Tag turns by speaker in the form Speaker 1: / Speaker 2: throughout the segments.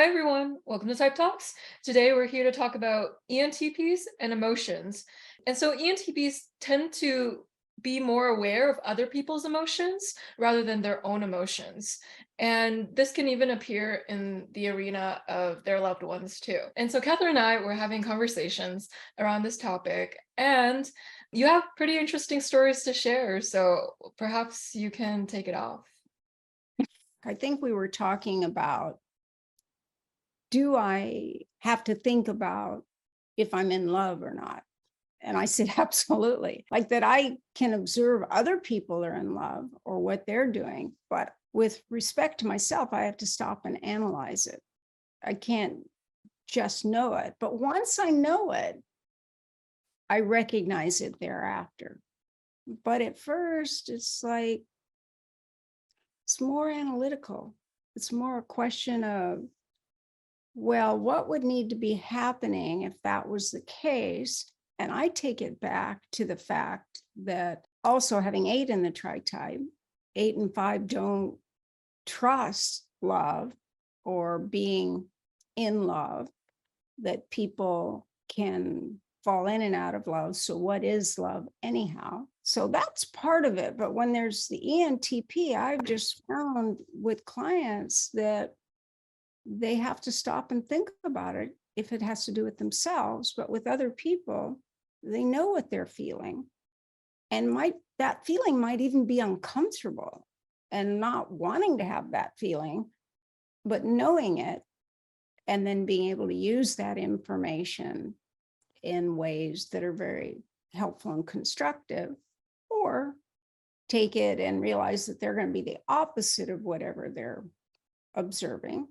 Speaker 1: Hi everyone, welcome to Type Talks. Today we're here to talk about ENTPs and emotions. And so ENTPs tend to be more aware of other people's emotions rather than their own emotions. And this can even appear in the arena of their loved ones too. And so Katherine and I were having conversations around this topic, and you have pretty interesting stories to share. So perhaps you can take it off.
Speaker 2: I think we were talking about, do I have to think about if I'm in love or not? And I said, absolutely. Like that I can observe other people are in love or what they're doing. But with respect to myself, I have to stop and analyze it. I can't just know it. But once I know it, I recognize it thereafter. But at first, it's like, it's more analytical. It's more a question of, well, what would need to be happening if that was the case? And I take it back to the fact that also having 8 in the Tritype, 8 and 5 don't trust love or being in love, that people can fall in and out of love. So what is love anyhow? So that's part of it. But when there's the ENTP, I've just found with clients that they have to stop and think about it if it has to do with themselves. But with other people, they know what they're feeling. And that feeling might even be uncomfortable and not wanting to have that feeling, but knowing it and then being able to use that information in ways that are very helpful and constructive, or take it and realize that they're going to be the opposite of whatever they're observing.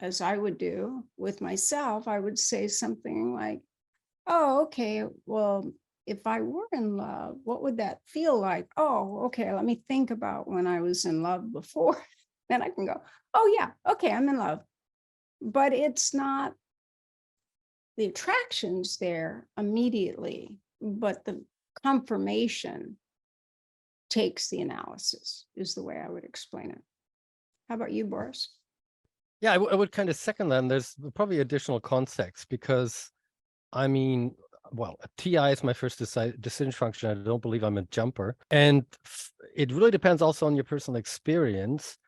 Speaker 2: As I would do with myself, I would say something like, oh, okay, well, if I were in love, what would that feel like? Oh, okay, let me think about when I was in love before. Then I can go, oh yeah, okay, I'm in love. But it's not the attractions there immediately, but the confirmation takes the analysis, is the way I would explain it. How about you, Boris?
Speaker 3: Yeah, I would kind of second that. And there's probably additional context because, I mean, well, TI is my first decision function. I don't believe I'm a jumper. And it really depends also on your personal experience.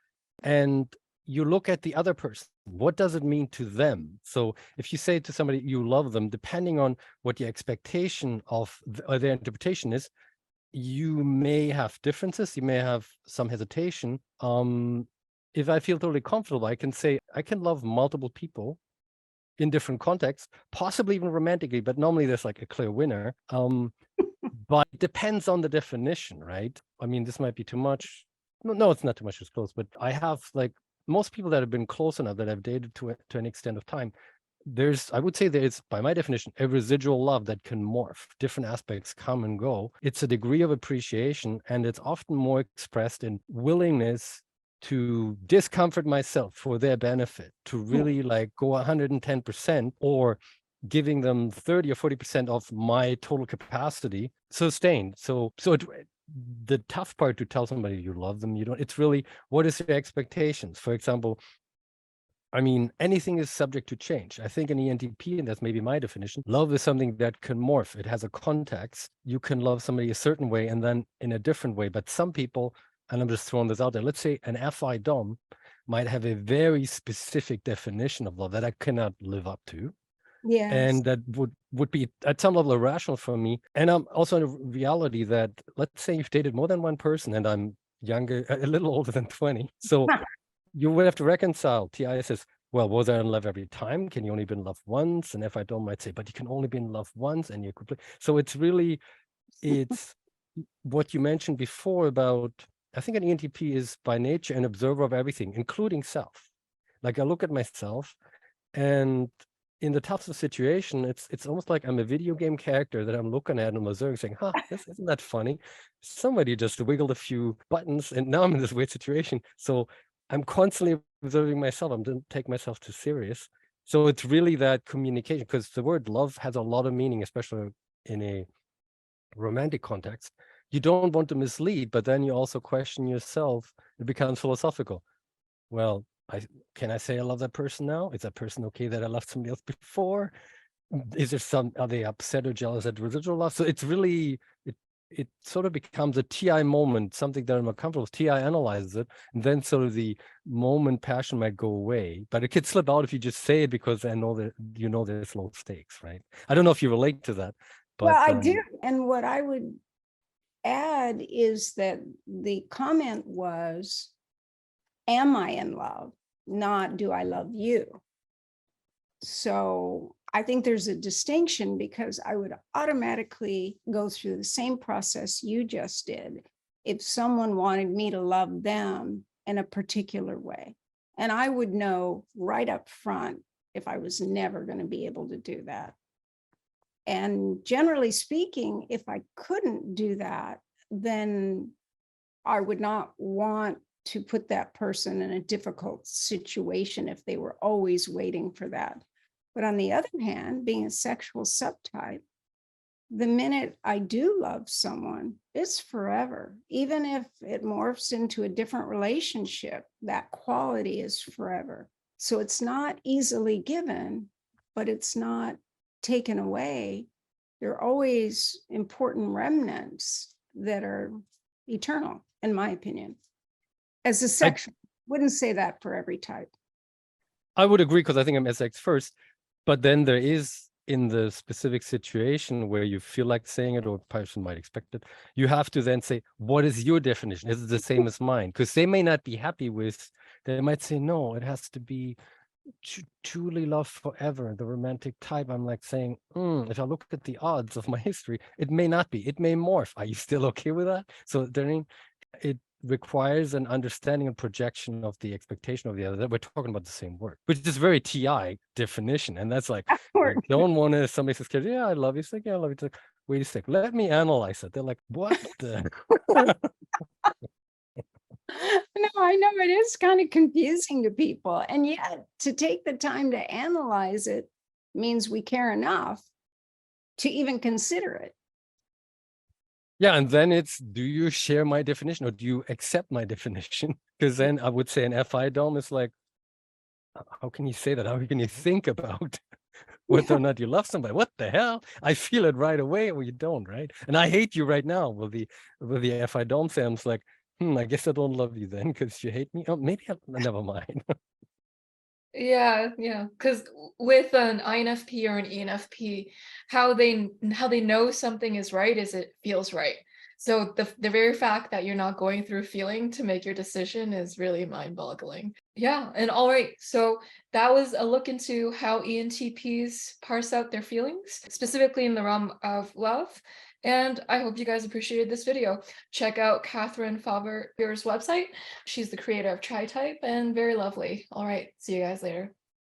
Speaker 3: And you look at the other person. What does it mean to them? So if you say to somebody you love them, depending on what your expectation of their interpretation is, you may have differences. You may have some hesitation. If I feel totally comfortable, I can say I can love multiple people in different contexts, possibly even romantically, but normally there's like a clear winner. But it depends on the definition, right? I mean, this might be too much. No, it's not too much, it's close. But I have like most people that have been close enough that I've dated to an extent of time. I would say there is, by my definition, a residual love that can morph. Different aspects come and go. It's a degree of appreciation, and it's often more expressed in willingness to discomfort myself for their benefit, to really like go 110%, or giving them 30 or 40% of my total capacity sustained. So the tough part to tell somebody you love them, you don't, it's really, what is their expectations? For example, I mean, anything is subject to change. I think an ENTP, and that's maybe my definition, love is something that can morph. It has a context. You can love somebody a certain way and then in a different way. But some people, and I'm just throwing this out there, let's say an FI Dom might have a very specific definition of love that I cannot live up to.
Speaker 2: Yes.
Speaker 3: And that would be at some level irrational for me. And I'm also in a reality that, let's say you've dated more than one person, and I'm younger, a little older than 20. So you would have to reconcile. TI says, well, was I in love every time? Can you only be in love once? And if I don't, might say, but you can only be in love once, and you're complete. So it's really, it's what you mentioned before about, I think an ENTP is by nature an observer of everything, including self. Like I look at myself, and in the toughest situation, it's almost like I'm a video game character that I'm looking at and I'm observing, saying, huh, isn't that funny? Somebody just wiggled a few buttons and now I'm in this weird situation. So I'm constantly observing myself. I don't take myself too serious. So it's really that communication, because the word love has a lot of meaning, especially in a romantic context. You don't want to mislead, but then you also question yourself. It becomes philosophical. Well, Can I say I love that person now? Is that person okay that I loved somebody else before? Is there are they upset or jealous at residual love? So it's really, it sort of becomes a TI moment, something that I'm uncomfortable with. TI analyzes it, and then sort of the moment passion might go away, but it could slip out if you just say it, because I know that there's low stakes, right? I don't know if you relate to that, but
Speaker 2: Well, I do. And what I would add is that the comment was, am I in love? Not, do I love you? So I think there's a distinction, because I would automatically go through the same process you just did if someone wanted me to love them in a particular way. And I would know right up front if I was never going to be able to do that. And generally speaking, if I couldn't do that, then I would not want to put that person in a difficult situation if they were always waiting for that. But on the other hand, being a sexual subtype, the minute I do love someone, it's forever. Even if it morphs into a different relationship, that quality is forever. So it's not easily given, but it's not taken away. There are always important remnants that are eternal, in my opinion. As a sexual, wouldn't say that for every type.
Speaker 3: I would agree, because I think I'm SX first, but then there is, in the specific situation where you feel like saying it, or a person might expect it, you have to then say, what is your definition? Is it the same as mine? Because they may not be happy with, they might say, no, it has to be truly love forever, the romantic type. I'm like saying, if I look at the odds of my history, it may not be, it may morph. Are you still okay with that? So then it requires an understanding and projection of the expectation of the other, that we're talking about the same word, which is very TI definition. And that's like, I don't want to, somebody says, yeah, I love you. It's like, yeah, I love you. It's like, wait a sec, let me analyze it. They're like, what the?
Speaker 2: No, I know it is kind of confusing to people. And yet to take the time to analyze it means we care enough to even consider it.
Speaker 3: Yeah, and then it's, do you share my definition, or do you accept my definition? Because then I would say an FI dome is like, how can you say that? How can you think about whether or not you love somebody? What the hell? I feel it right away, or you don't, right? And I hate you right now. Will the FI dome say, I'm like, I guess I don't love you then because you hate me. Oh, maybe never mind.
Speaker 1: Yeah, because with an INFP or an ENFP, how they know something is right is it feels right. So the very fact that you're not going through feeling to make your decision is really mind-boggling. Yeah, and all right, so that was a look into how ENTPs parse out their feelings, specifically in the realm of love. And I hope you guys appreciated this video. Check out Katherine Fauvre's website. She's the creator of Tritype and very lovely. All right, see you guys later.